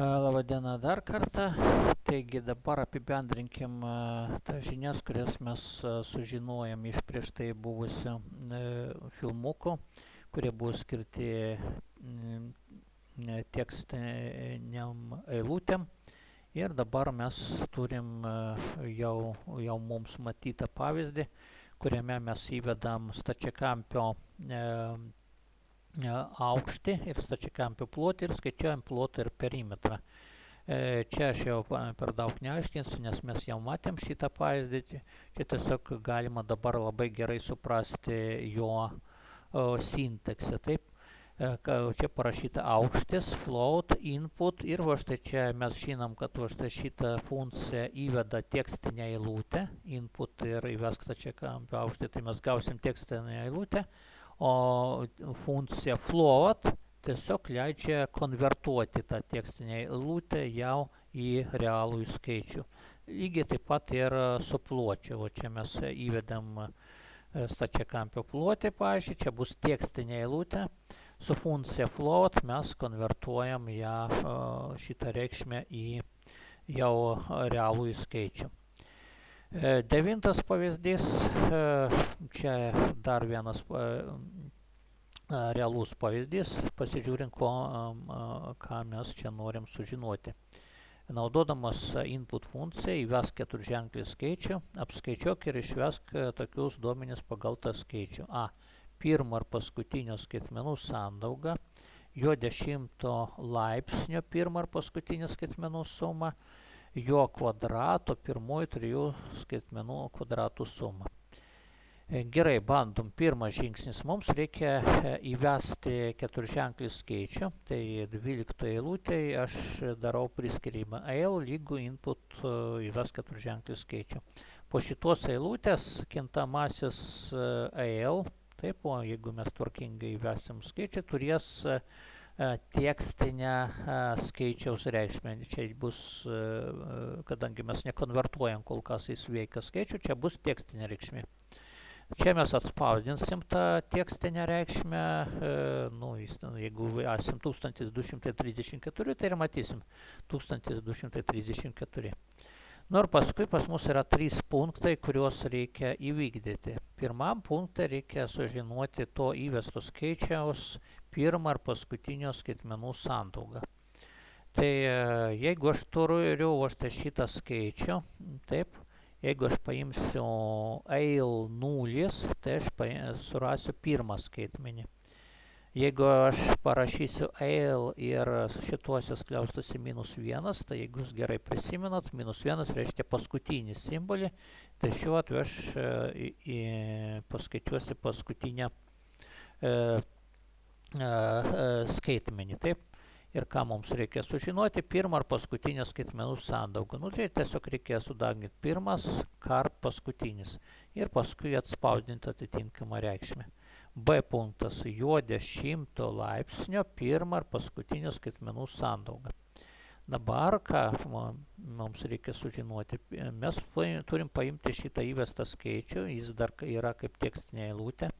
Labadiena dar kartą. Taigi dabar apibendrinkim tas žinias, kurias mes sužinojom iš prieš tai buvusių filmukų, kurie buvo skirti tekstiniam eilutėm. Ir dabar mes turim jau mums matytą pavyzdį, kuriame mes įvedam stačiakampio aukštį ir stačiakampio plotį ir skaičiuojam plotą ir perimetrą. Čia aš jau per daug neaiškinsiu, nes mes jau matėm šitą pavyzdį. Čia tiesiog galima dabar labai gerai suprasti jo sintaksę. Taip, čia parašyta aukštis, float, input ir va štai čia mes žinom, kad va štai šitą funkciją įveda tekstinę eilutę, input ir įvesk stačiakampio aukštį, tai mes gausim tekstinę eilutę. O funkcija float tiesiog leidžia konvertuoti tą tekstinę eilutę jau į realų skaičių. Lygiai taip pat ir su pločiu. O čia mes įvedam stačiakampio plotį, pavyzdžiui, čia bus tekstinė eilutė. Su funkcija float mes konvertuojam šitą reikšmę į jau realų skaičių. Devintas pavyzdys, čia dar vienas realus pavyzdys, pasižiūrint, ką mes čia norim sužinoti. Naudodamas input funkciją įvesk keturženklį skaičių, apskaičiuok ir išvesk tokius duomenis pagal tą skaičių. A. Pirmo ir paskutinio skaitmenų sandaugą, jo 10 laipsnio pirmo ir paskutinio skaitmenų sumą, jo kvadrato pirmųjų 3 skaitmenų kvadratų sumą. Gerai, bandom. Pirmas žingsnis. Mums reikia įvesti keturženklį skaičių. Tai 12 eilutėj aš darau priskirimą eil lygų input įvesk keturženklį skaičių. Po šitos eilutės kintamasis eil, taip, o jeigu mes tvarkingai įvesim skaičių, turės tekstinę skaičiaus reikšmę. Čia bus, kadangi mes nekonvertuojam kol kas į sveiką skaičių, čia bus tekstinė reikšmė. Čia mes atspausdinsim tą tekstinę reikšmę, jeigu esim 1234, tai ir matysim 1234. Ir paskui pas mus yra 3 punktai, kuriuos reikia įvykdyti. Pirmam punktui reikia sužinoti to įvesto skaičiaus pirmą ir paskutinio skaitmenų sandaugą. Tai jeigu aš turiu šitą skaičių, taip, jeigu aš paimsiu eil 0, tai aš surasiu pirmą skaitmenį. Jeigu aš parašysiu eil ir šituose skliaustusi -1, tai jeigu jūs gerai prisimenat, -1 reiškia paskutinį simbolį, tai šiuo atveju aš paskaičiuosiu paskutinę skaitmenį, taip. Ir ką mums reikia sužinoti, pirmą ar paskutinę skaitmenų sandaugą. Tai tiesiog reikia sudaginti pirmas kart paskutinis ir paskui atspausdinti atitinkamą reikšmę. B punktas, jo 10 laipsnio pirmą ar paskutinio skaitmenų sandaugą. Dabar ką mums reikia sužinoti, mes turim paimti šitą įvestą skaičių, jis dar yra kaip tekstinė eilutė,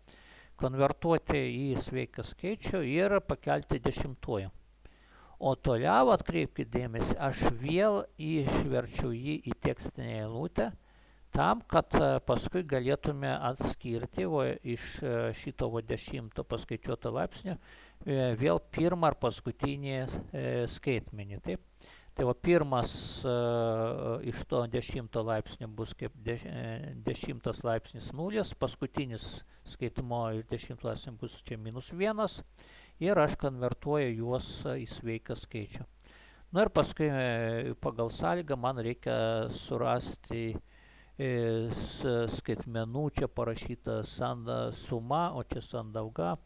konvertuoti į sveiką skaičių ir pakelti 10. O toliau atkreipkite dėmesį, aš vėl išverčiu jį į tekstinę eilutę, tam, kad paskui galėtume atskirti iš šito 10 paskaičiuoto laipsnio vėl pirmą ar paskutinį skaitmenį. Taip? Tai pirmas iš to 10 laipsnio bus kaip 10 laipsnis 0, paskutinis skaitimo iš 10 laipsnių bus čia -1 ir aš konvertuoju juos į sveiką skaičių. Ir paskui pagal sąlygą man reikia surasti skaitmenų, čia parašyta suma, o čia sandauga.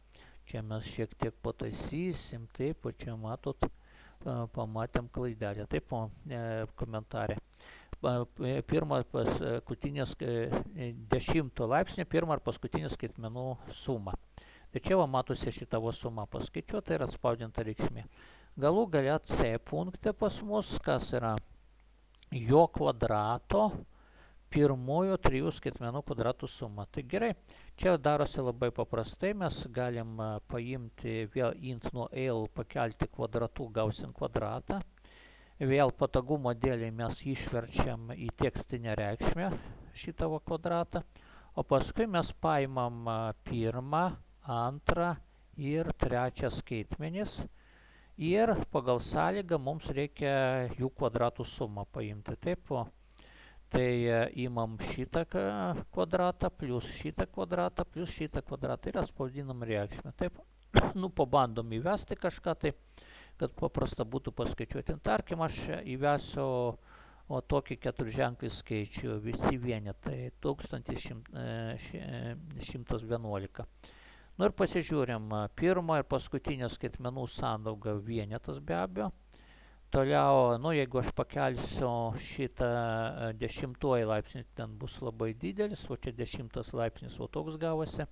Čia mes šiek tiek pataisysim, taip, o čia matot, pamatėm klaidelę, taip, komentarė. Pirmas paskutinės 10 laipsnio, pirmą ar paskutinės skaitmenų sumą. Tai čia matosi šitą sumą paskaičiuota ir atspausdinta reikšmė. Galų gale C punkte pas mus, kas yra jo kvadrato pirmųjų 3 skaitmenų kvadratų suma. Tai gerai, čia darosi labai paprastai, mes galim paimti vėl int nuo eil pakelti kvadratų, gausim kvadratą. Vėl patogumo dėliai mes išverčiam į tekstinę reikšmę šitą kvadratą, o paskui mes paimam pirmą, antrą ir trečią skaitmenis ir pagal sąlygą mums reikia jų kvadratų sumą paimti. Taip, tai imam šitą kvadratą plus šitą kvadratą plus šitą kvadratą ir atspausdinam reikšmę. Taip, pabandom įvesti kažką, tai kad paprasta būtų paskaičiuoti. Tarkim, aš įvesiu tokį keturženklį skaičių, visi vienetai 1111. Ir pasižiūrim, pirmo ir paskutinio skaitmenų sandauga vienetas be abejo. Toliau, jeigu aš pakelsiu šitą 10 laipsnį, ten bus labai didelis, o čia 10 laipsnis, o toks gavosi.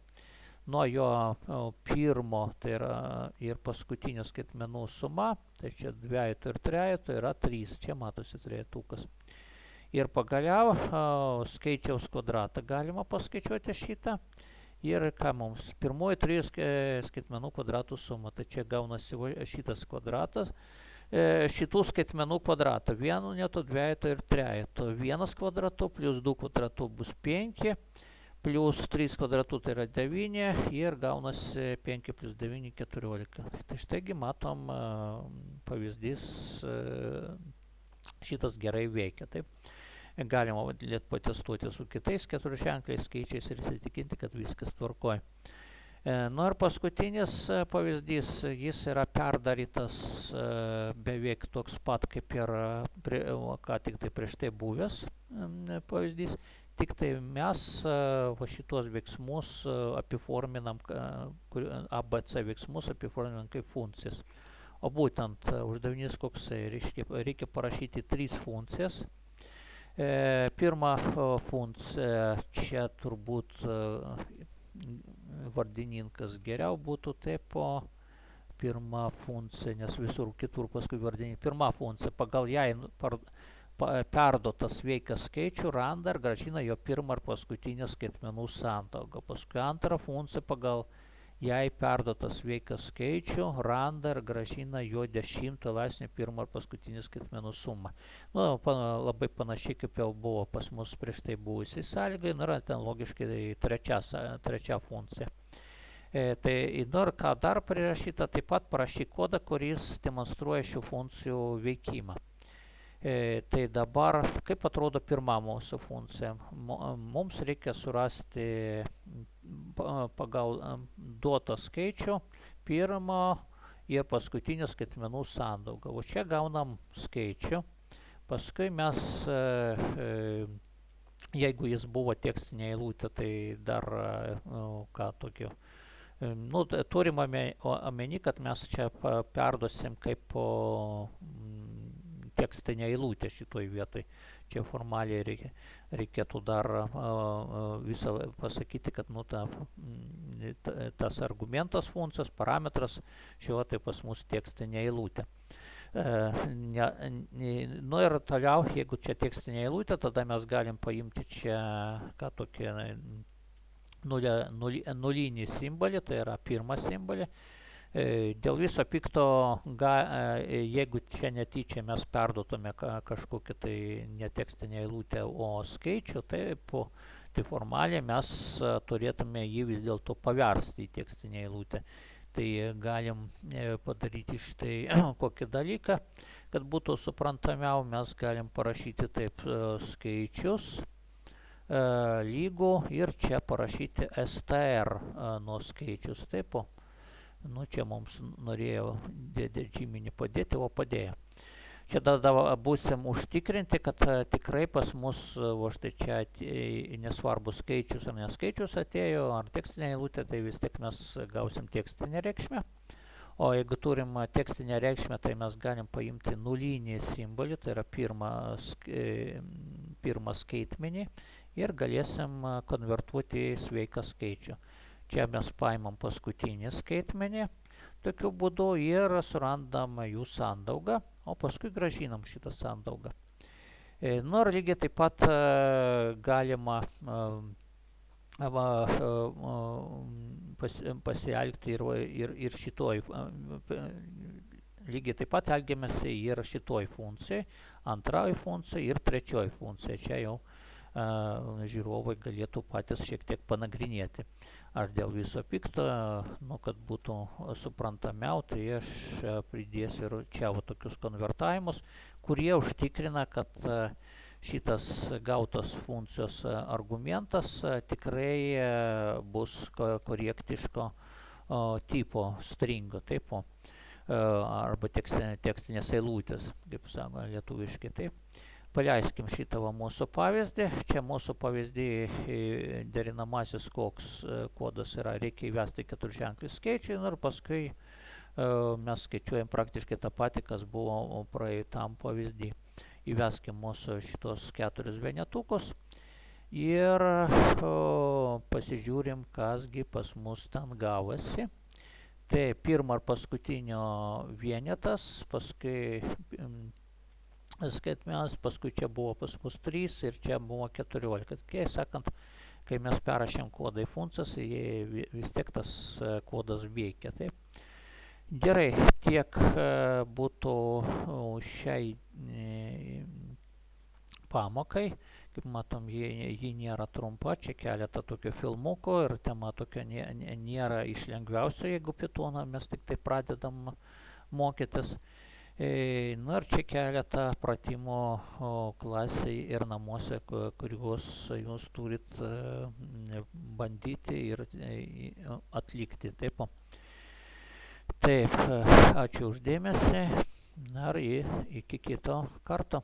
Nuo jo pirmo, tai yra ir paskutinio skaitmenų suma, tai čia dvejeto ir trejeto yra 3, čia matosi trejetukas. Ir pagaliau skaičiaus kvadratą galima paskaičiuoti šitą. Ir ką mums? Pirmoji 3 skaitmenų kvadratų suma, tai čia gaunasi šitas kvadratas. Šitų skaitmenų kvadratą, vieneto, dvejeto ir trejeto. 1 kvadratu plus 2 kvadratu bus 5. Plus 3 kvadratų tai yra 9 ir gaunasi 5 plus 9 14. Tai štaigi matom pavyzdys šitas gerai veikia. Taip. Galima patestuoti su kitais keturženkliais skaičiais ir įsitikinti, kad viskas tvarkoja. Ir paskutinis pavyzdys, jis yra perdarytas beveik toks pat kaip ir ką tik tai prieš tai buvęs pavyzdys. Tik tai mes šitos veiksmus apiforminam, ABC veiksmus apiforminam kaip funkcijas. O būtent uždavinys koksai, reikia parašyti 3 funkcijas. Pirma funkcija, čia turbūt vardininkas geriau būtų taip, pirma funkcija, nes visur kitur paskui vardininkas. Pirma funkcija, pagal jai perduotą sveiką skaičių randa ir grąžina jo pirmą ir paskutinę skaitmenų sandaugą. Paskui antrą funkciją pagal jai perduotą sveiką skaičių randa ir grąžina jo 10 laipsnį pirmą ir paskutinį skaitmenų sumą. Labai panašiai kaip jau buvo pas mus prieš tai buvusiai sąlygai, yra ten logiškai trečia funkcija. Tai ką dar prirašyta, taip pat parašyk kodą, kuris demonstruoja šių funkcijų veikimą. Tai dabar, kaip atrodo pirma mūsų funkcija? Mums reikia surasti pagal duotą skaičių pirmo ir paskutinio skaitmenų sandaugą. O čia gaunam skaičių. Paskui mes, jeigu jis buvo tekstinė eilutė, tai dar ką tokio. Turim omeny, kad mes čia perduosim kaip tekstinė eilutė šitoj vietoj. Čia formaliai reikėtų dar visą pasakyti, kad tas argumentas funkcijos, parametras šiuo tai pas mus tekstinė eilutė. Ir toliau, jeigu čia tekstinė eilutė, tada mes galim paimti čia tokie nulinį simbolį, tai yra pirmą simbolį. Dėl viso pikto, jeigu čia netyčia mes perduotume kažkokią tai netekstinę eilutę, o skaičių, tai formaliai mes turėtume jį vis dėlto paversti į tekstinę eilutę. Tai galim padaryti štai kokį dalyką, kad būtų suprantamiau, mes galim parašyti taip skaičius lygų ir čia parašyti str nuo skaičius. Taip, čia mums norėjo žyminį padėti, o padėjo. Čia tada būsim užtikrinti, kad tikrai pas mus, štai čia nesvarbu skaičius ar neskaičius atėjo, ar tekstinė eilutė, tai vis tiek mes gausim tekstinę reikšmę. O jeigu turim tekstinę reikšmę, tai mes galim paimti nulinį simbolį, tai yra pirmą skaitmenį ir galėsim konvertuoti į sveiką skaičių. Čia mes paimam paskutinį skaitmenį tokiu būdu ir surandam jų sandaugą, o paskui grąžinam šitą sandaugą. Ir lygiai taip pat galima pasielgti ir šitoj lygiai taip pat elgiamės ir šitoj funkcijai, antroji funkcija ir trečioji funkcija. Čia jau žiūrovai galėtų patys šiek tiek panagrinėti. Aš dėl viso pikto, kad būtų suprantamiau, tai aš pridėsiu ir čia tokius konvertavimus, kurie užtikrina, kad šitas gautas funkcijos argumentas tikrai bus korektiško tipo stringo, taip, arba tekstinės eilutės, kaip sako lietuviškai, taip. Paleiskim šitą mūsų pavyzdį. Čia mūsų pavyzdį derinamasis koks kodas yra, reikia įvesti keturženklį skaičių ir paskui mes skaičiuojam praktiškai tą patį, kas buvo praeitam pavyzdį. Įveskim mūsų šitos 4 vienetukus ir pasižiūrim, kasgi pas mus ten gavosi. Tai pirmo ir paskutinio vienetas, paskui skaitmenis, paskui čia buvo pas mus 3 ir čia buvo 14. Kai sakant, kai mes perrašėm kodą į funkcijas, vis tiek tas kodas veikia. Taip. Gerai, tiek būtų šiai pamokai. Kaip matom, ji nėra trumpa, čia keletą tokių filmukų ir tema tokia nėra iš lengviausio, jeigu Pythoną mes tik tai pradedam mokytis. Na ir čia keletą pratimų klasiai ir namuose, kuriuos jūs turit bandyti ir atlikti. Taip, ačiū uždėmesį ir iki kito karto.